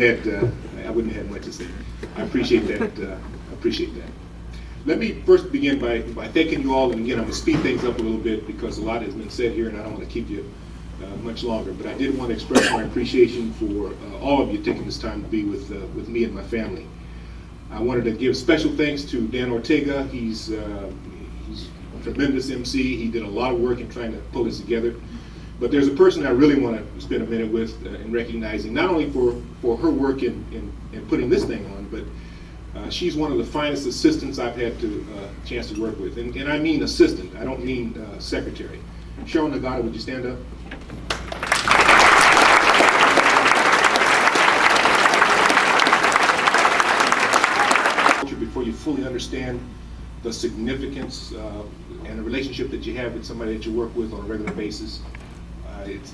wouldn't have had much to say. I appreciate that. Appreciate that. Let me first begin by thanking you all, and again, I'm going to speed things up a little bit because a lot has been said here, and I don't want to keep you much longer. But I did want to express my appreciation for all of you taking this time to be with me and my family. I wanted to give special thanks to Dan Ortega. He's a tremendous MC. He did a lot of work in trying to pull this together. But there's a person I really want to spend a minute with in recognizing, not only for her work in putting this thing on, but she's one of the finest assistants I've had the chance to work with. And I mean assistant, I don't mean secretary. Cheryl Nagata, would you stand up? Before you fully understand the significance and the relationship that you have with somebody that you work with on a regular basis. It's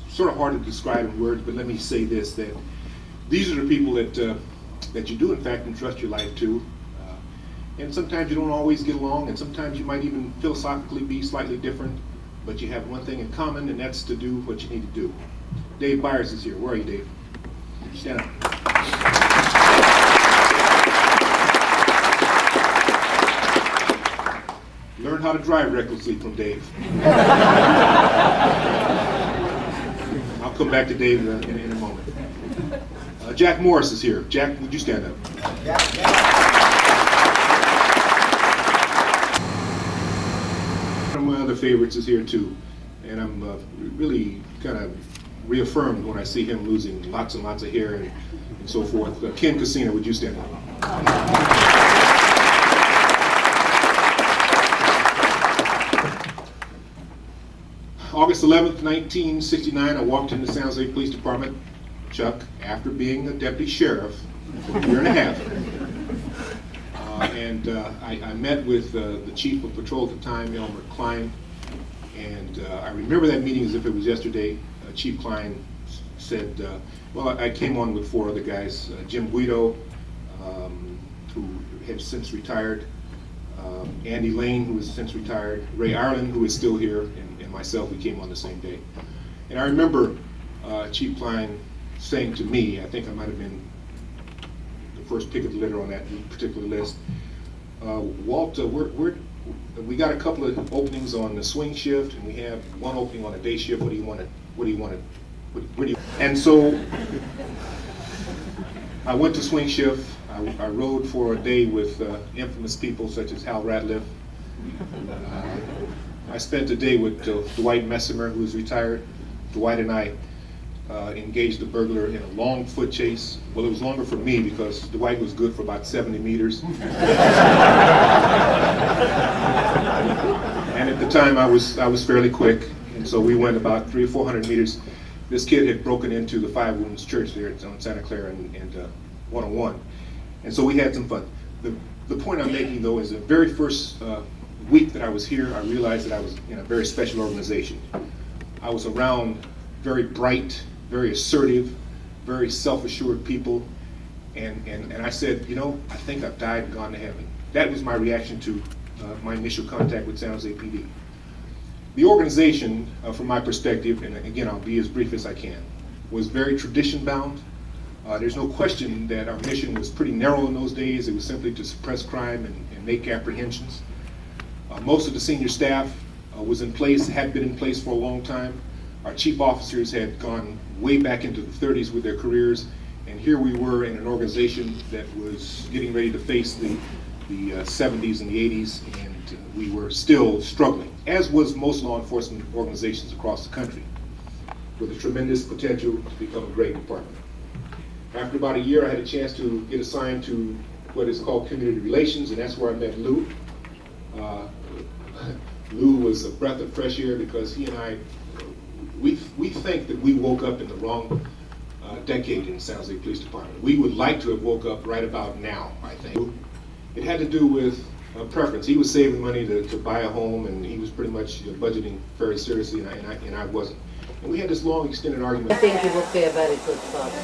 sort of hard to describe in words, but let me say this, that these are the people that you do in fact entrust your life to. And sometimes you don't always get along, and sometimes you might even philosophically be slightly different, but you have one thing in common, and that's to do what you need to do. Dave Byers is here. Where are you, Dave? Stand up. Learn how to drive recklessly from Dave. I'll come back to Dave in a moment. Jack Morris is here. Jack, would you stand up? One of my other favorites is here too, and I'm really kind of reaffirmed when I see him losing lots and lots of hair and so forth. Ken Casino, would you stand up? August 11th, 1969, I walked into the San Jose Police Department, Chuck, after being a deputy sheriff for a year and a half. I met with the chief of patrol at the time, Elmer Klein, and I remember that meeting as if it was yesterday. Chief Klein said, well, I came on with 4 other guys, Jim Guido, who had since retired, Andy Lane, who has since retired, Ray Ireland, who is still here, and myself. We came on the same day. And I remember Chief Klein saying to me, I think I might have been the first pick of the litter on that particular list, Walt, we got a couple of openings on the swing shift, and we have one opening on the day shift. What do you want to? And so I went to swing shift. I rode for a day with infamous people such as Hal Ratliff. I spent a day with Dwight Messimer, who is retired. Dwight and I engaged the burglar in a long foot chase. Well, it was longer for me because Dwight was good for about 70 meters. And at the time, I was fairly quick, and so we went about 300 or 400 meters. This kid had broken into the Five Wounds Church there on Santa Clara and 101, and so we had some fun. The point I'm making, though, is the very first week that I was here, I realized that I was in a very special organization. I was around very bright, very assertive, very self-assured people, and I said, you know, I think I've died and gone to heaven. That was my reaction to my initial contact with San Jose PD. The organization, from my perspective, and again, I'll be as brief as I can, was very tradition-bound. There's no question that our mission was pretty narrow in those days. It was simply to suppress crime and make apprehensions. Most of the senior staff was in place, had been in place for a long time. Our chief officers had gone way back into the 30s with their careers, and here we were in an organization that was getting ready to face the 70s and the 80s, and we were still struggling, as was most law enforcement organizations across the country, with a tremendous potential to become a great department. After about a year, I had a chance to get assigned to what is called community relations, and that's where I met Lou. Lou was a breath of fresh air because he and I, we think that we woke up in the wrong decade in the San Jose Police Department. We would like to have woke up right about now, I think. It had to do with preference. He was saving money to buy a home, and he was pretty much budgeting very seriously, and I wasn't. And we had this long extended argument. I think you will be a very good father.